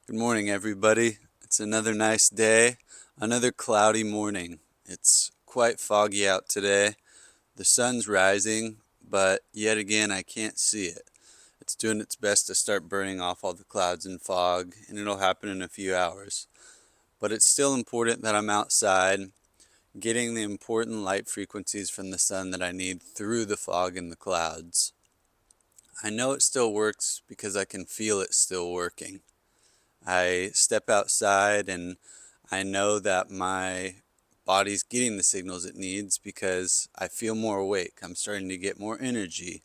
Good morning, everybody. It's another nice day, another cloudy morning. It's quite foggy out today. The sun's rising, but yet again, I can't see it. It's doing its best to start burning off all the clouds and fog, and it'll happen in a few hours. But it's still important that I'm outside, getting the important light frequencies from the sun that I need through the fog and the clouds. I know it still works because I can feel it still working. I step outside and I know that my body's getting the signals it needs because I feel more awake. I'm starting to get more energy.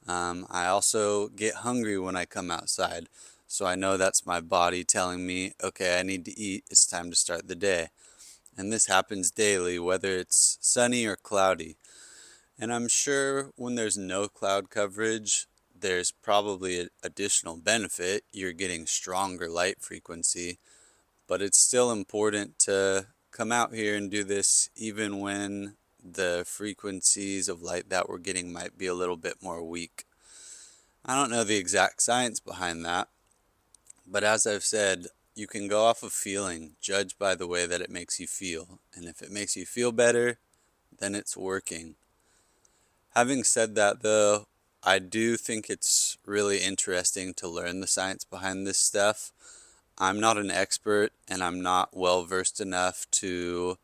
I also get hungry when I come outside. So I know that's my body telling me, okay, I need to eat. It's time to start the day. And this happens daily, whether it's sunny or cloudy. And I'm sure when there's no cloud coverage, there's probably an additional benefit. You're getting stronger light frequency, but it's still important to come out here and do this even when the frequencies of light that we're getting might be a little bit more weak. I don't know the exact science behind that, but as I've said, you can go off of feeling, judge by the way that it makes you feel. And if it makes you feel better, then it's working. Having said that, though, I do think it's really interesting to learn the science behind this stuff. I'm not an expert and I'm not well versed enough to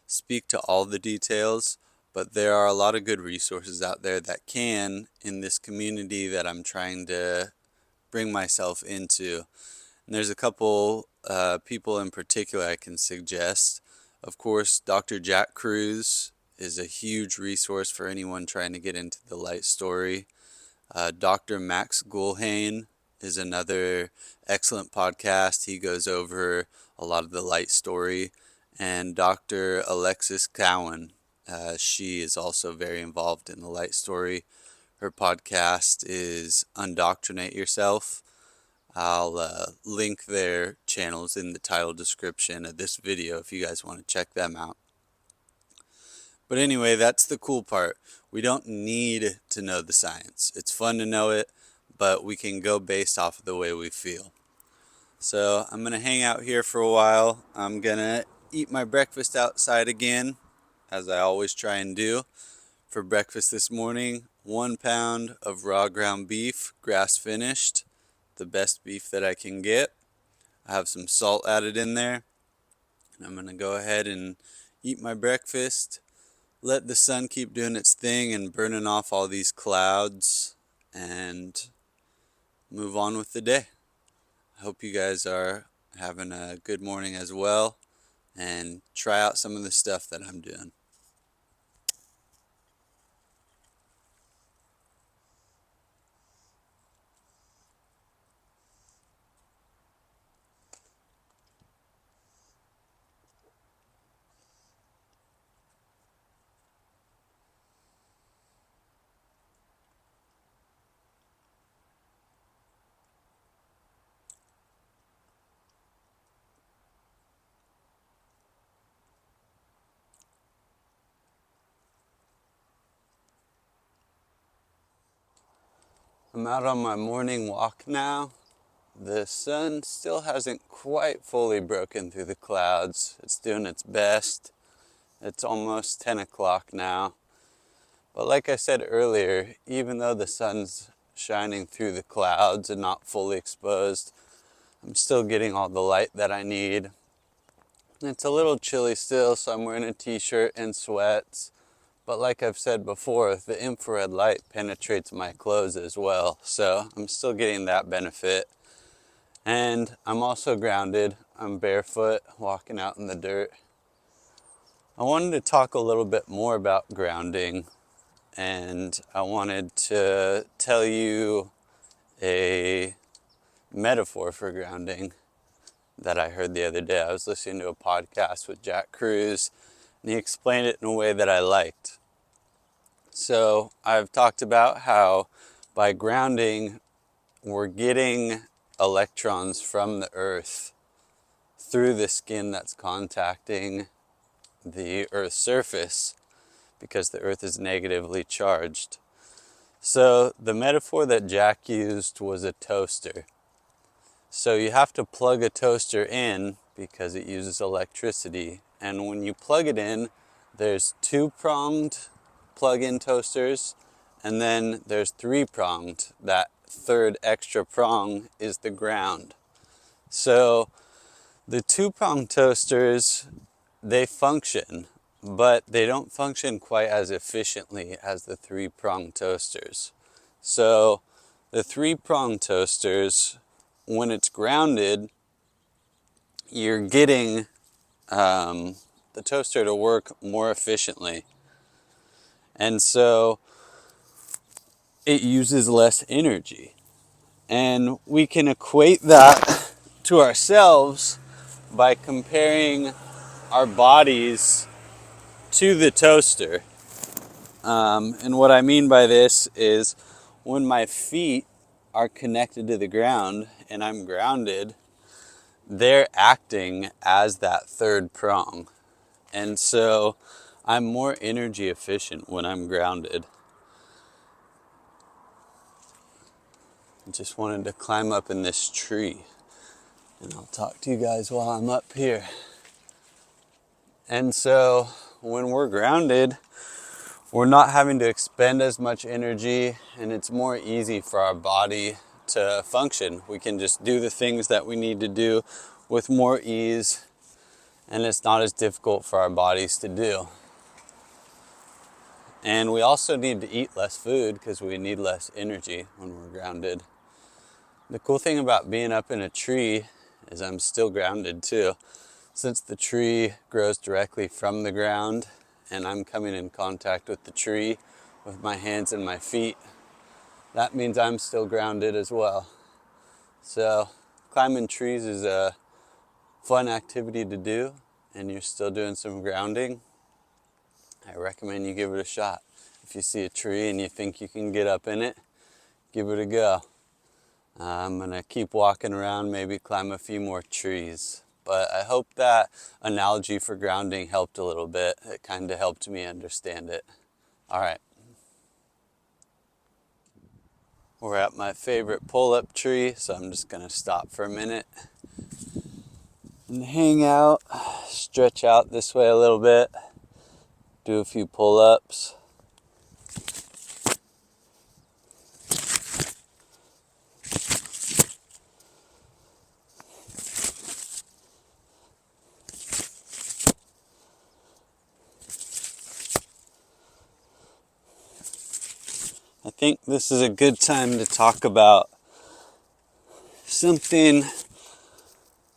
speak to all the details, but there are a lot of good resources out there that can in this community that I'm trying to bring myself into. And there's a couple people in particular I can suggest. Of course, Dr. Jack Kruse is a huge resource for anyone trying to get into the light story. Dr. Max Gulhane is another excellent podcast. He goes over a lot of the light story. And Dr. Alexis Cowan, she is also very involved in the light story. Her podcast is Undoctrinate Yourself. I'll link their channels in the title description of this video if you guys want to check them out. But anyway, that's the cool part. We don't need to know the science. It's fun to know it, but we can go based off of the way we feel. So I'm going to hang out here for a while. I'm going to eat my breakfast outside again, as I always try and do. For breakfast this morning, 1 pound of raw ground beef, grass finished, the best beef that I can get. I have some salt added in there. And I'm going to go ahead and eat my breakfast. Let the sun keep doing its thing and burning off all these clouds and move on with the day. I hope you guys are having a good morning as well and try out some of the stuff that I'm doing. I'm out on my morning walk now. The sun still hasn't quite fully broken through the clouds. It's doing its best. It's almost 10 o'clock now. But like I said earlier, even though the sun's shining through the clouds and not fully exposed, I'm still getting all the light that I need. It's a little chilly still, so I'm wearing a t-shirt and sweats. But like I've said before, the infrared light penetrates my clothes as well, so I'm still getting that benefit. And I'm also grounded. I'm barefoot, walking out in the dirt. I wanted to talk a little bit more about grounding, and I wanted to tell you a metaphor for grounding that I heard the other day. I was listening to a podcast with Jack Kruse, and he explained it in a way that I liked. So I've talked about how by grounding, we're getting electrons from the earth through the skin that's contacting the earth's surface because the earth is negatively charged. So the metaphor that Jack used was a toaster. So you have to plug a toaster in because it uses electricity. And when you plug it in, there's two-pronged plug-in toasters, and then there's three-pronged. That third extra prong is the ground. So the two-pronged toasters, they function, but they don't function quite as efficiently as the three-pronged toasters. So the three-pronged toasters, when it's grounded, you're getting the toaster to work more efficiently. And so it uses less energy. And we can equate that to ourselves by comparing our bodies to the toaster. And what I mean by this is when my feet are connected to the ground and I'm grounded, they're acting as that third prong. And so I'm more energy efficient when I'm grounded. Just wanted to climb up in this tree, and I'll talk to you guys while I'm up here. And so when we're grounded, we're not having to expend as much energy, and it's more easy for our body to function. We can just do the things that we need to do with more ease, and it's not as difficult for our bodies to do. And we also need to eat less food because we need less energy when we're grounded. The cool thing about being up in a tree is I'm still grounded too. Since the tree grows directly from the ground and I'm coming in contact with the tree with my hands and my feet, that means I'm still grounded as well. So climbing trees is a fun activity to do, and you're still doing some grounding. I recommend you give it a shot. If you see a tree and you think you can get up in it, give it a go. I'm gonna keep walking around, maybe climb a few more trees. But I hope that analogy for grounding helped a little bit. It kind of helped me understand it. All right. We're at my favorite pull-up tree, so I'm just gonna stop for a minute and hang out, stretch out this way a little bit, do a few pull-ups. I think this is a good time to talk about something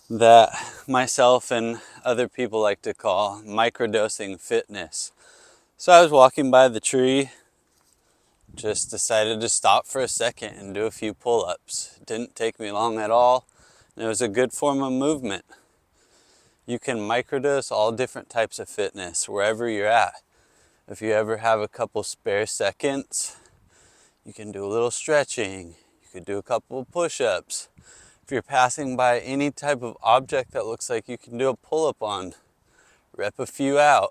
that myself and other people like to call microdosing fitness. So I was walking by the tree, just decided to stop for a second and do a few pull-ups. It didn't take me long at all, and it was a good form of movement. You can microdose all different types of fitness wherever you're at. If you ever have a couple spare seconds, you can do a little stretching. You could do a couple of push-ups. If you're passing by any type of object that looks like you can do a pull-up on, rep a few out.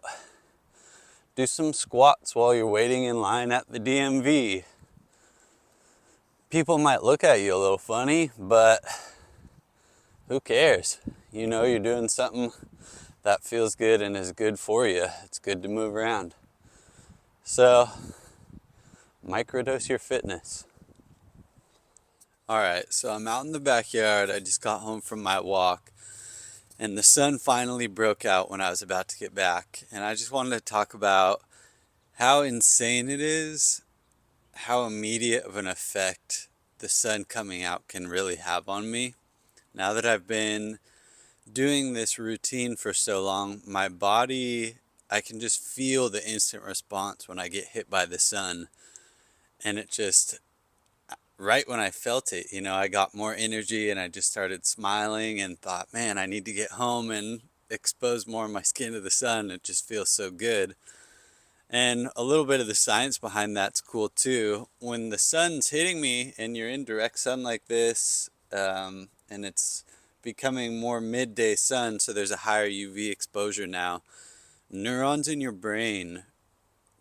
Do some squats while you're waiting in line at the DMV. People might look at you a little funny, but who cares? You know you're doing something that feels good and is good for you. It's good to move around. So, microdose your fitness. All right, so I'm out in the backyard. I just got home from my walk, and the sun finally broke out when I was about to get back. And I just wanted to talk about how insane it is, how immediate of an effect the sun coming out can really have on me. Now that I've been doing this routine for so long, my body, I can just feel the instant response when I get hit by the sun. And it just, right when I felt it, I got more energy and I just started smiling and thought, man, I need to get home and expose more of my skin to the sun. It just feels so good. And a little bit of the science behind that's cool too. When the sun's hitting me and you're in direct sun like this, and it's becoming more midday sun, so there's a higher UV exposure now, neurons in your brain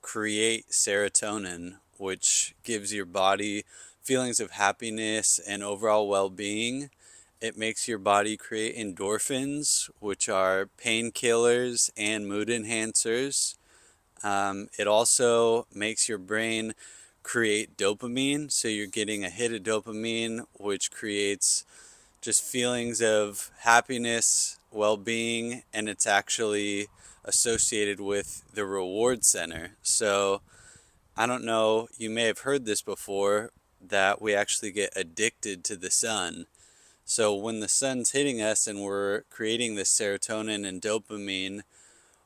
create serotonin, which gives your body feelings of happiness and overall well-being. It makes your body create endorphins, which are painkillers and mood enhancers. It also makes your brain create dopamine, so you're getting a hit of dopamine, which creates just feelings of happiness, well-being, and it's actually associated with the reward center. So I don't know, you may have heard this before, that we actually get addicted to the sun. So when the sun's hitting us and we're creating this serotonin and dopamine,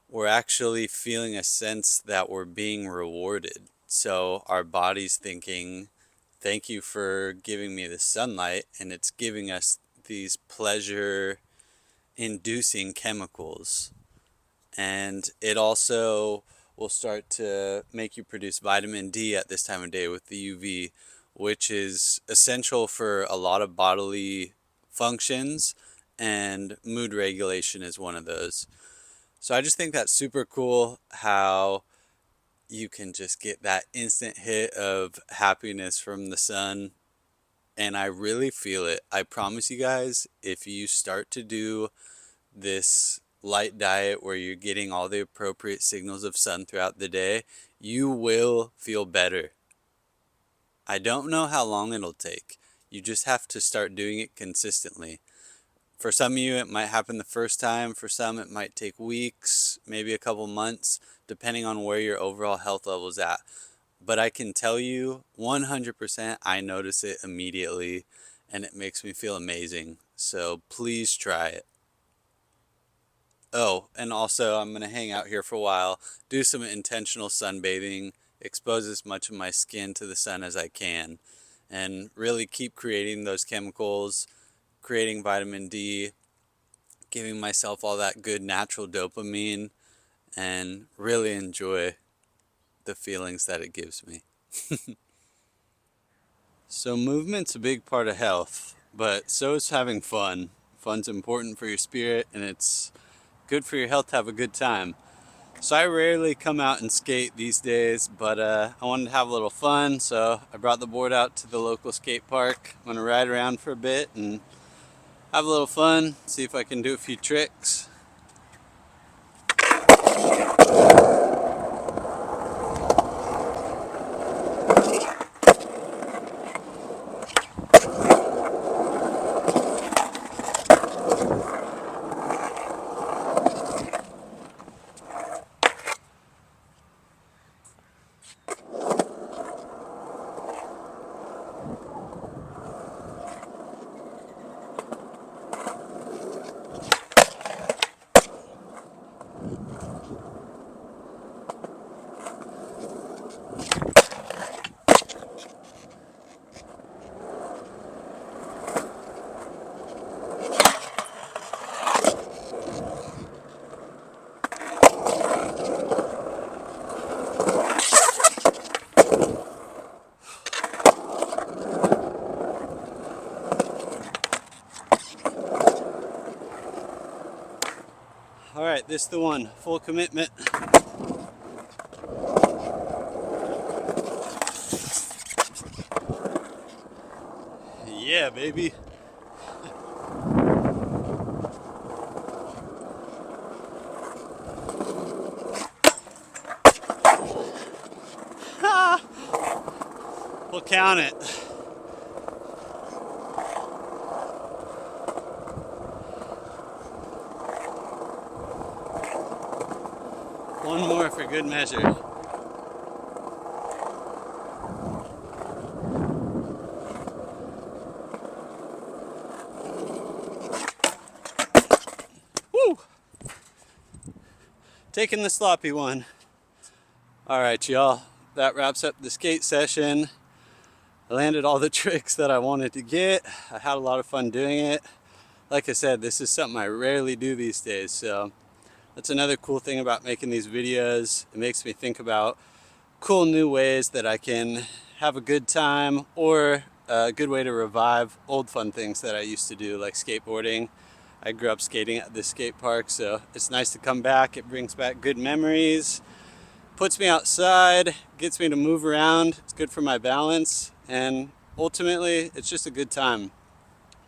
we're actually feeling a sense that we're being rewarded. So our body's thinking, thank you for giving me the sunlight, and it's giving us these pleasure inducing chemicals. And it also will start to make you produce vitamin D at this time of day with the UV, which is essential for a lot of bodily functions, and mood regulation is one of those. So I just think that's super cool how you can just get that instant hit of happiness from the sun. And I really feel it. I promise you guys, if you start to do this light diet where you're getting all the appropriate signals of sun throughout the day, you will feel better. I don't know how long it'll take. You just have to start doing it consistently. For some of you, it might happen the first time. For some, it might take weeks, maybe a couple months, depending on where your overall health level is at. But I can tell you 100% I notice it immediately, and it makes me feel amazing. So please try it. Oh, and also I'm going to hang out here for a while, do some intentional sunbathing, expose as much of my skin to the sun as I can, and really keep creating those chemicals, creating vitamin D, giving myself all that good natural dopamine, and really enjoy the feelings that it gives me. So movement's a big part of health, but so is having fun. Fun's important for your spirit, and it's good for your health to have a good time. So I rarely come out and skate these days, but I wanted to have a little fun, so I brought the board out to the local skate park. I'm gonna ride around for a bit and have a little fun, see if I can do a few tricks. All right, this is the one, full commitment. Yeah, baby. We'll count it. One more for good measure. Woo! Taking the sloppy one. All right, y'all. That wraps up the skate session. I landed all the tricks that I wanted to get. I had a lot of fun doing it. Like I said, this is something I rarely do these days, so that's another cool thing about making these videos. It makes me think about cool new ways that I can have a good time, or a good way to revive old fun things that I used to do, like skateboarding. I grew up skating at this skate park, so it's nice to come back. It brings back good memories, puts me outside, gets me to move around. It's good for my balance, and ultimately it's just a good time.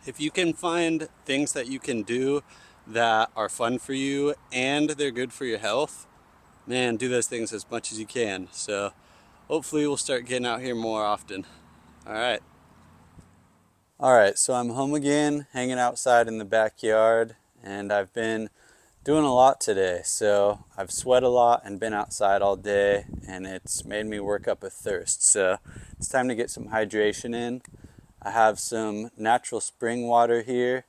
If you can find things that you can do that are fun for you and they're good for your health, man, do those things as much as you can. So hopefully we'll start getting out here more often. All right. All right, so I'm home again, hanging outside in the backyard, and I've been doing a lot today. So I've sweat a lot and been outside all day, and it's made me work up a thirst. So it's time to get some hydration in. I have some natural spring water here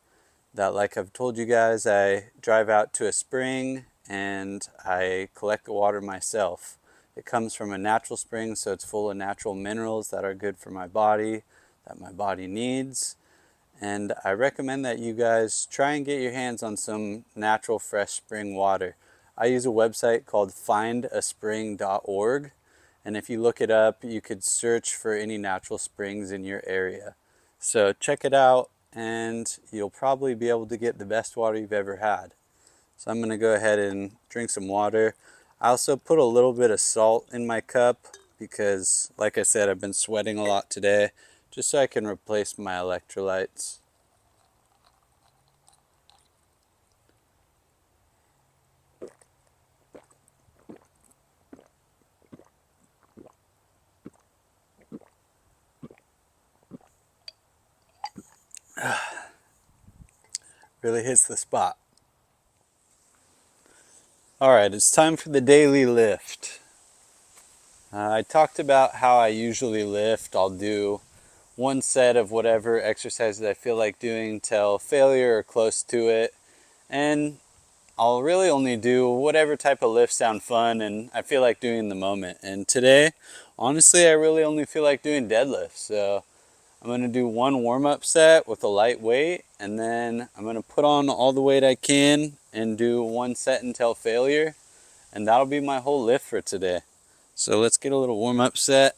that, like I've told you guys, I drive out to a spring and I collect the water myself. It comes from a natural spring, so it's full of natural minerals that are good for my body, that my body needs. And I recommend that you guys try and get your hands on some natural fresh spring water. I use a website called findaspring.org, and if you look it up, you could search for any natural springs in your area. So check it out, and you'll probably be able to get the best water you've ever had. So I'm going to go ahead and drink some water. I also put a little bit of salt in my cup because, like I said, I've been sweating a lot today, just so I can replace my electrolytes. Really hits the spot. All right, it's time for the daily lift. I talked about how I usually lift. I'll do one set of whatever exercises I feel like doing till failure or close to it. And I'll really only do whatever type of lifts sound fun and I feel like doing in the moment. And today, honestly, I really only feel like doing deadlifts. So I'm going to do one warm-up set with a light weight, and then I'm going to put on all the weight I can and do one set until failure. And that'll be my whole lift for today. So let's get a little warm-up set.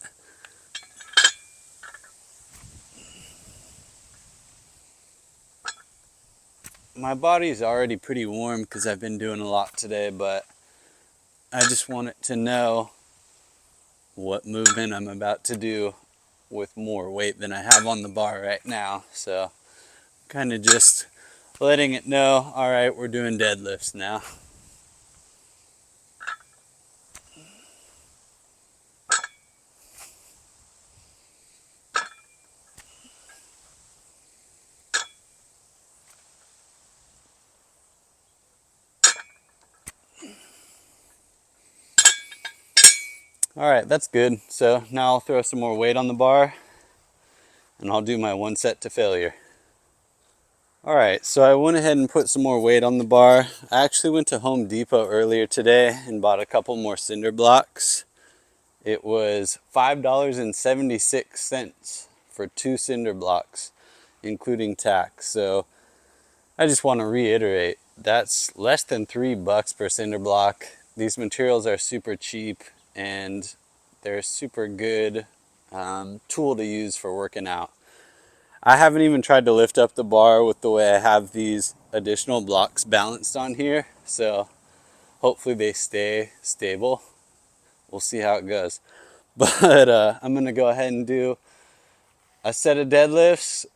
My body's already pretty warm because I've been doing a lot today, but I just want it to know what movement I'm about to do with more weight than I have on the bar right now. So kind of just letting it know, all right, we're doing deadlifts now. All right, that's good. So now I'll throw some more weight on the bar and I'll do my one set to failure. All right, so I went ahead and put some more weight on the bar. I actually went to Home Depot earlier today and bought a couple more cinder blocks. It was $5.76 for 2 cinder blocks, including tax. So I just want to reiterate, that's less than $3 per cinder block. These materials are super cheap and they're a super good tool to use for working out. I haven't even tried to lift up the bar with the way I have these additional blocks balanced on here, so hopefully they stay stable. We'll see how it goes. But I'm gonna go ahead and do a set of deadlifts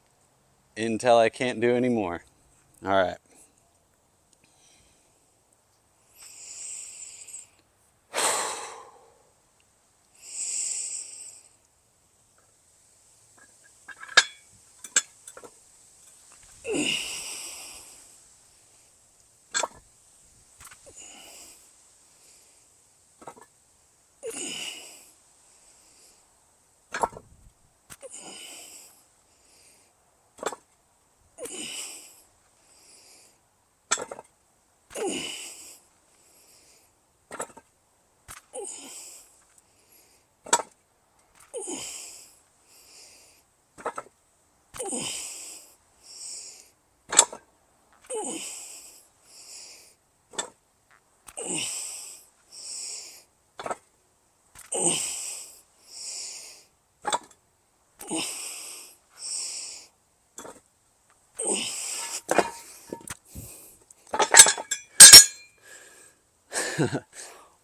until I can't do anymore. All right.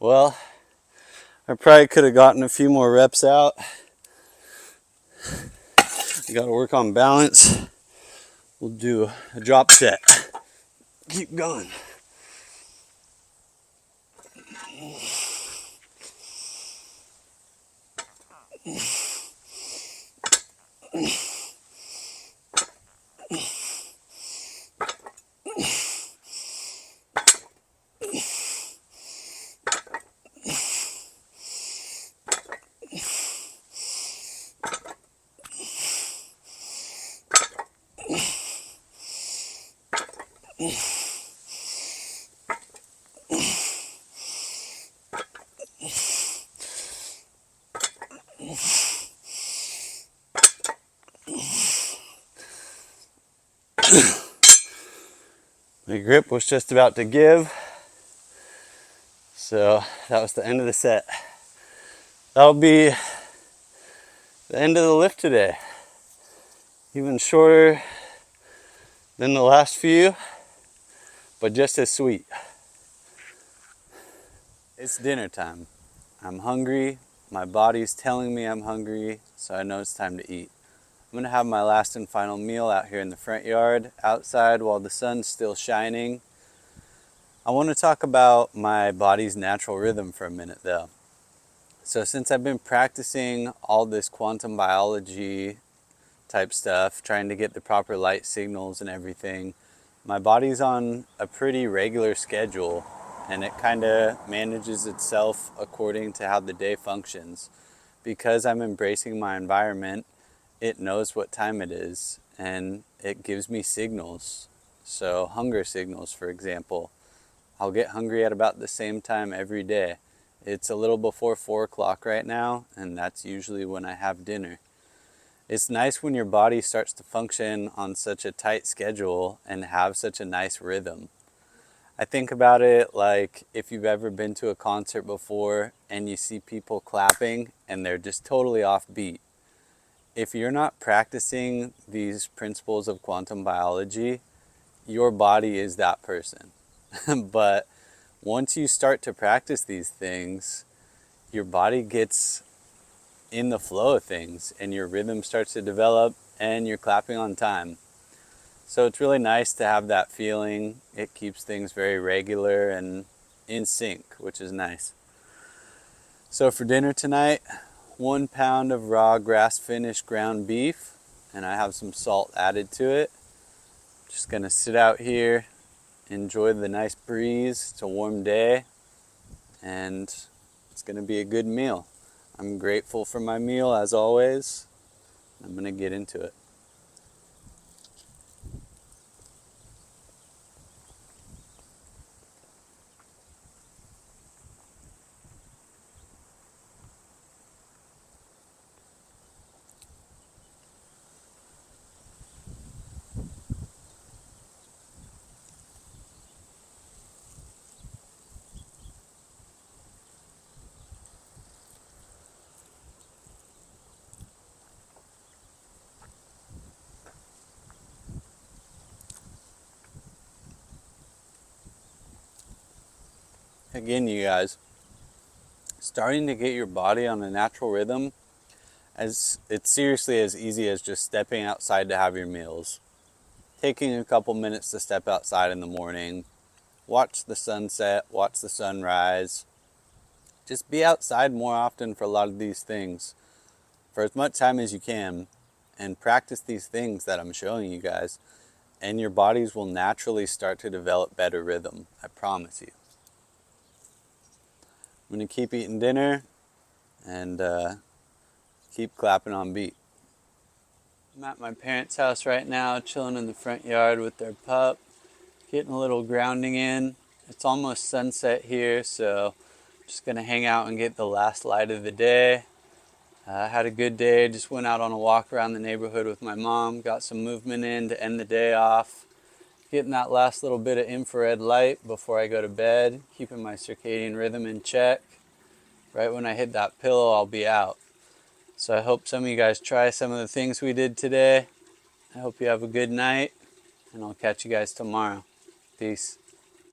Well, I probably could have gotten a few more reps out. You got to work on balance. We'll do a drop set. Keep going. My grip was just about to give, so that was the end of the set. That'll be the end of the lift today. Even shorter than the last few, but just as sweet. It's dinner time. I'm hungry. My body's telling me I'm hungry, so I know it's time to eat. I'm gonna have my last and final meal out here in the front yard, outside while the sun's still shining. I want to talk about my body's natural rhythm for a minute though. So since I've been practicing all this quantum biology type stuff, trying to get the proper light signals and everything, my body's on a pretty regular schedule, and it kind of manages itself according to how the day functions. Because I'm embracing my environment, it knows what time it is, and it gives me signals. So hunger signals, for example. I'll get hungry at about the same time every day. It's a little before 4 o'clock right now, and that's usually when I have dinner. It's nice when your body starts to function on such a tight schedule and have such a nice rhythm. I think about it like if you've ever been to a concert before and you see people clapping and they're just totally off beat. If you're not practicing these principles of quantum biology, your body is that person. But once you start to practice these things, your body gets in the flow of things and your rhythm starts to develop and you're clapping on time. So it's really nice to have that feeling. It keeps things very regular and in sync, which is nice. So for dinner tonight, 1 pound of raw grass-finished ground beef, and I have some salt added to it. Just gonna sit out here, enjoy the nice breeze. It's a warm day, and it's gonna be a good meal. I'm grateful for my meal as always. I'm gonna get into it. Again, you guys, starting to get your body on a natural rhythm, as it's seriously as easy as just stepping outside to have your meals. Taking a couple minutes to step outside in the morning, watch the sunset, watch the sunrise. Just be outside more often for a lot of these things, for as much time as you can, and practice these things that I'm showing you guys, and your bodies will naturally start to develop better rhythm. I promise you. I'm gonna keep eating dinner and keep clapping on beat. I'm at my parents' house right now, chilling in the front yard with their pup, getting a little grounding in. It's almost sunset here, so I'm just gonna hang out and get the last light of the day. I had a good day, just went out on a walk around the neighborhood with my mom, got some movement in to end the day off. Getting that last little bit of infrared light before I go to bed, keeping my circadian rhythm in check. Right when I hit that pillow, I'll be out. So I hope some of you guys try some of the things we did today. I hope you have a good night, and I'll catch you guys tomorrow. Peace.